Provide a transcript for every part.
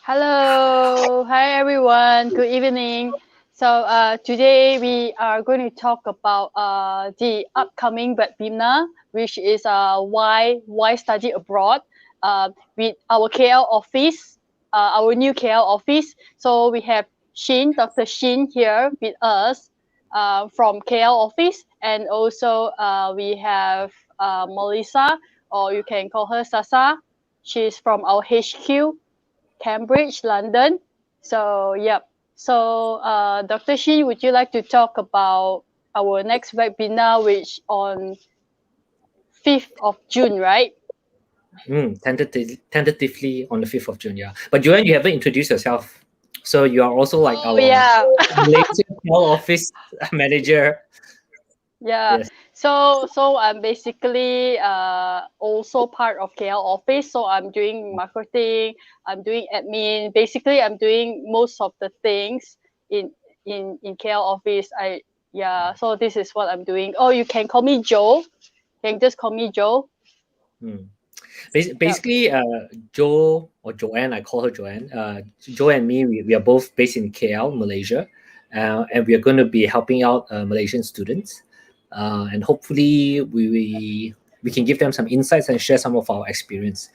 Hello, hi everyone. Good evening. Today we are going to talk about the upcoming webinar, which is why study abroad with our KL office, our new KL office. So we have Dr. Shin here with us from KL office, and also we have Melissa, or you can call her Sasa. She's from our HQ. Cambridge, London. So, yep. Dr. Shi, would you like to talk about our next webinar, which on 5th of June, right? Tentatively on the 5th of June, yeah. But Joanne, you haven't introduced yourself. So you are also like Oh, our yeah. Malaysian office manager. Yeah. Yes. So I'm basically also part of KL office. So I'm doing marketing, I'm doing admin. Basically, I'm doing most of the things in in KL office. So this is what I'm doing. Oh, you can call me Joe. You can just call me Joe. Hmm. Yep. Basically, Joe or Joanne, I call her Joanne. Joe and me, we are both based in KL, Malaysia, and we are going to be helping out Malaysian students, and hopefully we can give them some insights and share some of our experience.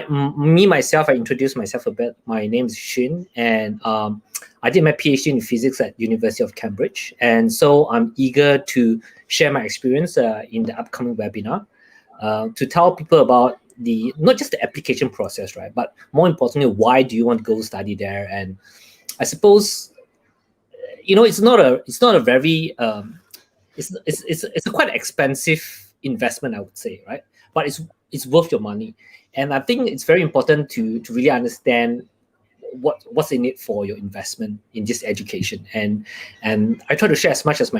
Me myself, I introduced myself a bit. My name is Shin, and I did my PhD in physics at University of Cambridge, and so I'm eager to share my experience in the upcoming webinar to tell people about the not just the application process, right? But more importantly, why do you want to go study there? And I suppose it's not a very it's a quite expensive investment, I would say, right? But it's worth your money, and I think it's very important to really understand what's in it for your investment in this education. And I try to share as much as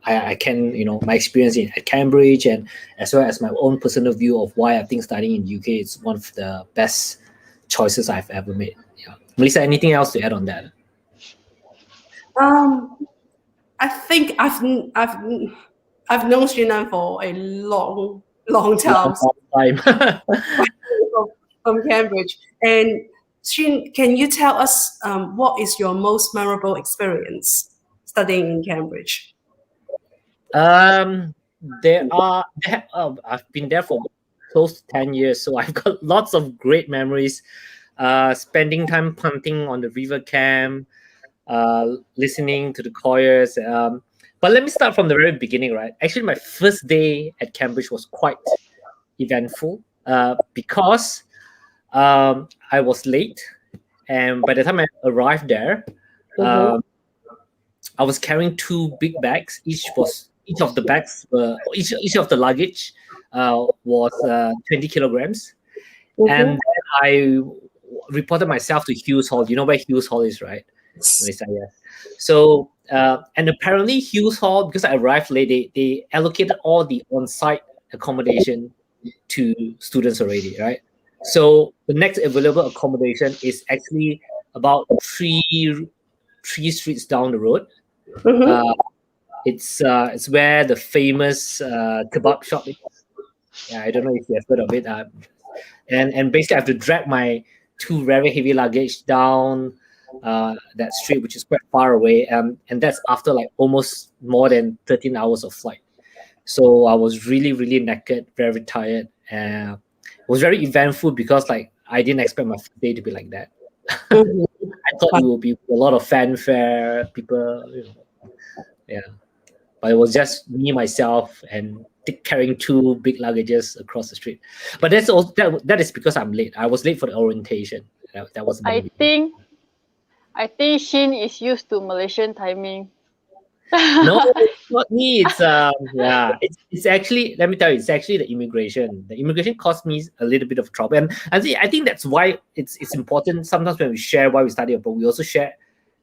I can, my experience at Cambridge, and as well as my own personal view of why I think studying in UK is one of the best choices I've ever made. Yeah, Melissa, anything else to add on that? Um, I think I've known Shinan for a long time Long time. from Cambridge. And Shin, can you tell us what is your most memorable experience studying in Cambridge? Um, I've been there for close to 10 years, so I've got lots of great memories. Spending time punting on the river camp, listening to the choirs. But let me start from the very beginning, right? Actually, my first day at Cambridge was quite eventful because I was late, and by the time I arrived there, um, I was carrying two big bags. Each of the bags were each of the luggage was 20 kilograms, and then I reported myself to Hughes Hall. You know where Hughes Hall is, right? Melissa, yes. So and apparently Hughes Hall, because I arrived late, they allocated all the on-site accommodation to students already, right? So the next available accommodation is actually about three streets down the road. Uh, it's where the famous kebab shop is. Yeah, I don't know if you have heard of it. And basically, I have to drag my two very heavy luggage down that street, which is quite far away, and that's after like almost more than 13 hours of flight. So I was really, really knackered, very tired. It was very eventful because like I didn't expect my day to be like that. I thought it would be a lot of fanfare, people, yeah. But it was just me, myself, and carrying two big luggages across the street. But that is because I'm late. I was late for the orientation. That was the main I reason. think I think Shin is used to Malaysian timing. No, it's not me. It's actually, let me tell you, it's actually the immigration. The immigration cost me a little bit of trouble, and I think that's why it's important. Sometimes when we share why we study abroad, we also share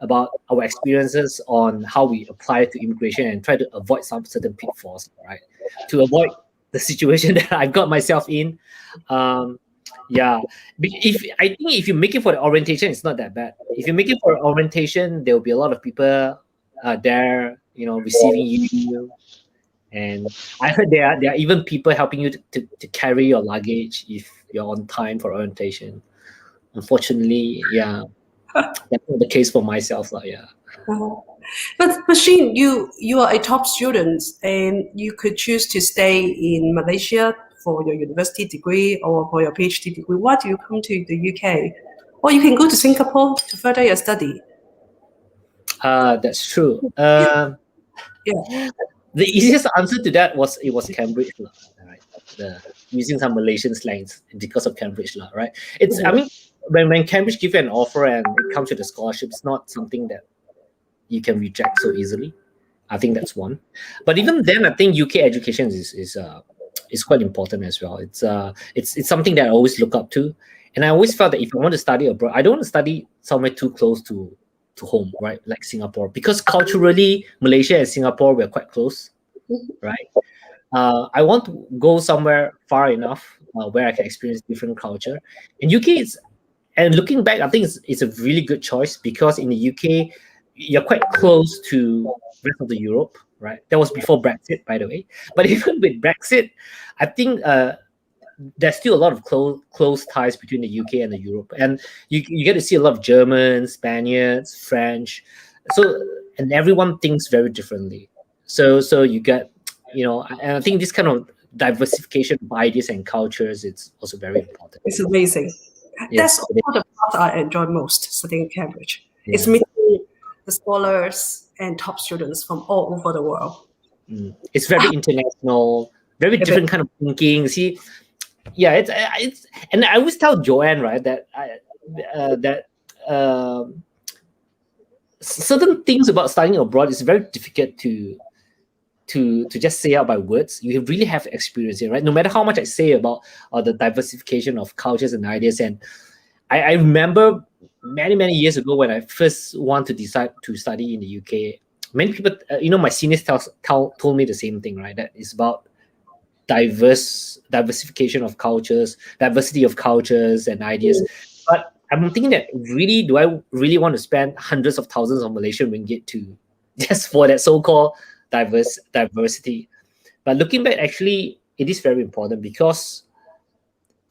about our experiences on how we apply to immigration and try to avoid some certain pitfalls, right? To avoid the situation that I got myself in. Um, yeah, if I think if you make it for the orientation, it's not that bad. If you make it for orientation, there will be a lot of people there, receiving you. And I heard there are even people helping you to carry your luggage if you're on time for orientation. unfortunately, yeah, that's not the case for myself. Yeah. Uh, but Sheen, you are a top student, and you could choose to stay in Malaysia for your university degree or for your PhD degree. Why do you come to the UK? Or you can go to Singapore to further your study. That's true. Yeah. The easiest answer to that was Cambridge, lah, right? Using some Malaysian slangs because of Cambridge, lah, right? It's I mean, when Cambridge give you an offer and it comes with a scholarship, it's not something that you can reject so easily. I think that's one. But even then, I think UK education is quite important as well. It's something that I always look up to, and I always felt that if I want to study abroad, I don't want to study somewhere too close to home, right? Like Singapore, because culturally, Malaysia and Singapore we're quite close, right? I want to go somewhere far enough where I can experience different culture. In UK, and looking back, I think it's a really good choice because in the UK, you're quite close to the rest of the Europe, right? That was before Brexit, by the way. But even with Brexit, I think there's still a lot of close ties between the UK and the Europe, and you get to see a lot of Germans, Spaniards, French, and everyone thinks very differently. So you get, and I think this kind of diversification of ideas and cultures, it's also very important. It's amazing. Yes, That's one of the parts I enjoy most studying at Cambridge. Yeah. It's meeting the scholars and top students from all over the world. It's very international, very different kind of thinking. See, yeah, it's and I always tell Joanne, right, that certain things about studying abroad is very difficult to just say out by words. You really have to experience it, right? No matter how much I say about the diversification of cultures and ideas, and I remember many years ago when I first wanted to decide to study in the UK, many people, my seniors told me the same thing, right? That it's about diversification of cultures, diversity of cultures and ideas. But I'm thinking that do I really want to spend hundreds of thousands of Malaysian ringgit to just for that so-called diversity? But looking back, actually, it is very important because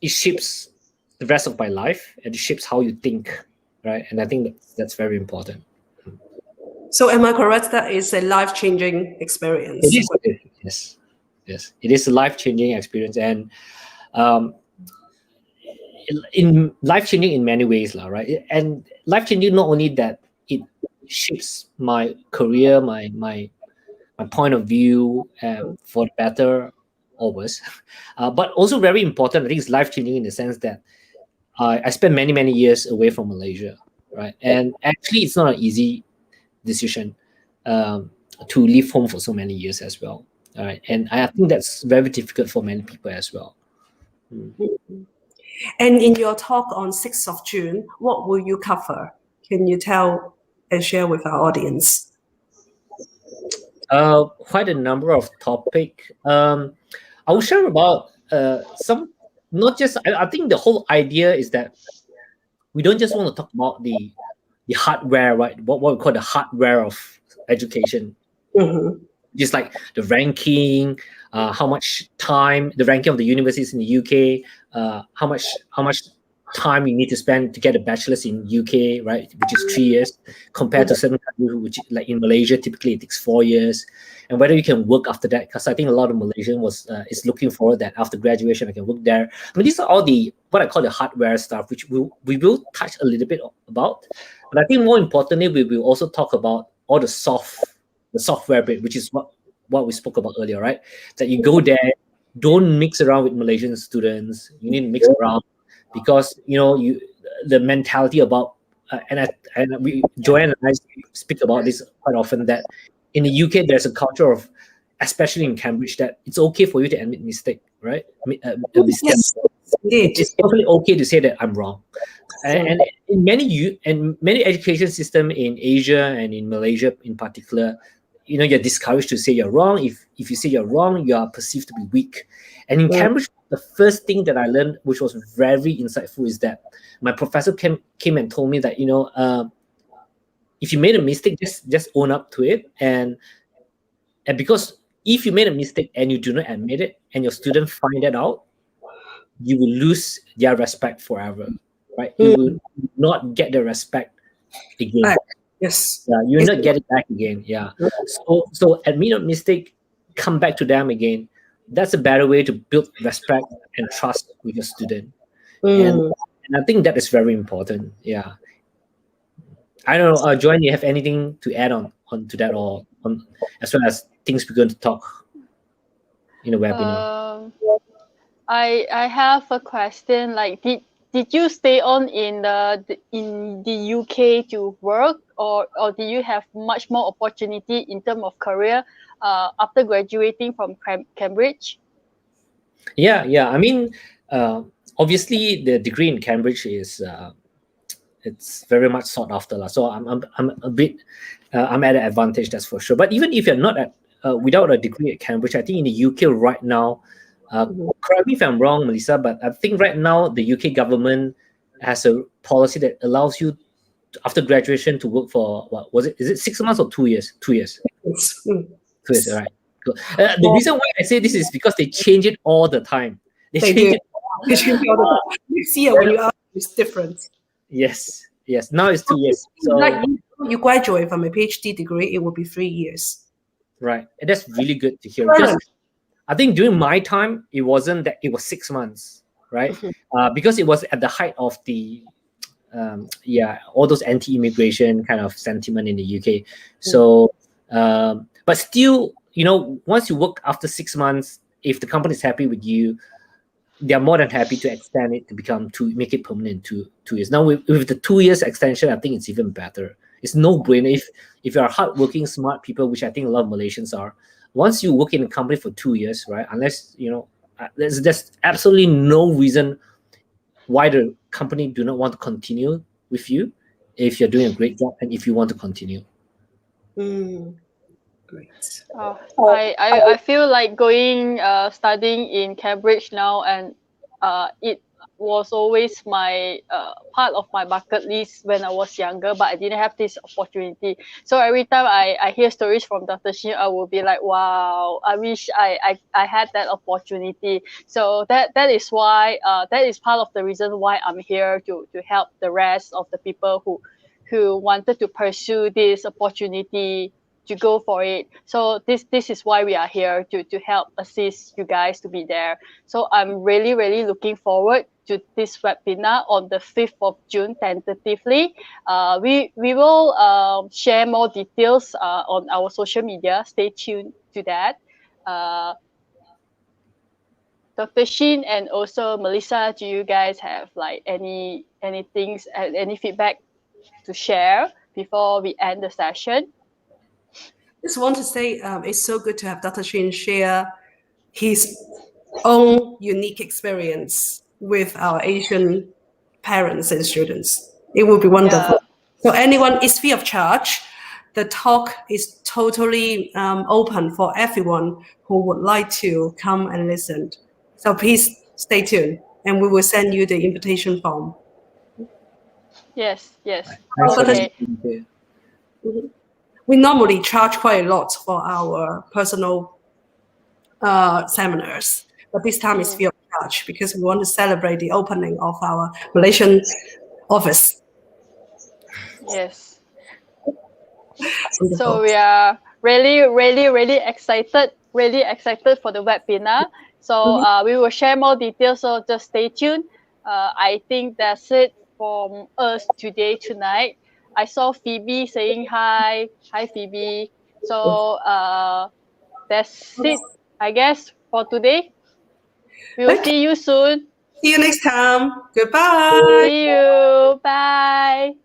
it shapes the rest of my life and it shapes how you think, right? And I think that's very important. So am I correct that it's a life-changing experience? It is. Yes, it is a life-changing experience, and in life-changing in many ways, right? And life-changing not only that it shapes my career, my point of view for the better or worse, but also very important. I think it's life-changing in the sense that I spent many years away from Malaysia, right? And actually, it's not an easy decision to leave home for so many years as well. All right, and I think that's very difficult for many people as well. And in your talk on 6th of June, what will you cover? Can you tell and share with our audience? Quite a number of topics. I will share about some, not just, I think the whole idea is that we don't just want to talk about the hardware, right? What we call the hardware of education. Just like the ranking, how much time, the ranking of the universities in the UK, how much time you need to spend to get a bachelor's in UK, right, which is 3 years, compared to certain countries, which like in Malaysia, typically it takes 4 years, and whether you can work after that, because I think a lot of Malaysian is looking forward that after graduation I can work there. I mean, these are all what I call the hardware stuff, which we will touch a little bit about, but I think more importantly, we will also talk about all the software bit, which is what we spoke about earlier, right? That you go there, don't mix around with Malaysian students. You need to mix around because the mentality about Joanne and I speak about this quite often, that in the UK there's a culture of, especially in Cambridge, that it's okay for you to admit mistake, right? Yes, it's totally okay to say that I'm wrong. And in many education system in Asia and in Malaysia in particular, you're discouraged to say you're wrong. If you say you're wrong, you are perceived to be weak. And in Cambridge, the first thing that I learned, which was very insightful, is that my professor came and told me that if you made a mistake, just own up to it, and because if you made a mistake and you do not admit it, and your student find that out, you will lose their respect forever. right? You will not get the respect again. Right. Yes. Yeah, you will It's- not get it back again. Yeah. So admit a mistake, come back to them again. That's a better way to build respect and trust with your student. And I think that is very important. Yeah. I don't know, Joanne, you have anything to add on to that, or on as well as things we're going to talk in the webinar? I have a question. Like, did you stay on in the UK to work, or do you have much more opportunity in terms of career after graduating from Cambridge? Yeah. I mean, obviously the degree in Cambridge is it's very much sought after, lah. So I'm a bit I'm at an advantage, that's for sure. But even if you're not at without a degree at Cambridge, I think in the UK right now, correct me if I'm wrong, Melissa, but I think right now the UK government has a policy that allows you after graduation to work for, what was it? Is it 6 months or 2 years? 2 years. 2 years, right? Cool. The reason why I say this is because they change it all the time. They change do. it. Next year when you ask, it's different. Yes. Now it's 2 years. So Like you graduate from a PhD degree, it will be 3 years. right, and that's really good to hear, because I think during my time it wasn't that, it was 6 months, right? Because it was at the height of the all those anti-immigration kind of sentiment in the UK. So but still, once you work after 6 months, if the company is happy with you, they're more than happy to extend it to make it permanent to 2 years. Now with the 2 years extension, I think it's even better. It's no brainer if you're hardworking, smart people, which I think a lot of Malaysians are. Once you work in a company for 2 years, right? Unless there's absolutely no reason why the company do not want to continue with you if you're doing a great job and if you want to continue. Great. I feel like going studying in Cambridge now, and it was always my part of my bucket list when I was younger, but I didn't have this opportunity. So every time I hear stories from Dr. Shin, I will be like, wow, I wish I had that opportunity. So that is why that is part of the reason why I'm here to help the rest of the people who wanted to pursue this opportunity, to go for it. So this is why we are here, to help assist you guys to be there. So I'm really looking forward to this webinar on the 5th of June tentatively. We will share more details on our social media. Stay tuned to that. Dr. Shin and also Melissa, do you guys have like any feedback to share before we end the session? Just want to say it's so good to have Dr. Shin share his own unique experience with our Asian parents and students. It will be wonderful. Yeah. So anyone, is free of charge. The talk is totally open for everyone who would like to come and listen. So please stay tuned, and we will send you the invitation form. Yes. Okay. We normally charge quite a lot for our personal seminars, but this time it's free of charge because we want to celebrate the opening of our Malaysian office. Yes. So we are really excited for the webinar. So we will share more details, so just stay tuned. I think that's it from us tonight. I saw Phoebe saying hi. Hi, Phoebe. So that's it, I guess, for today. We will see you soon. See you next time. Goodbye. See you. Bye.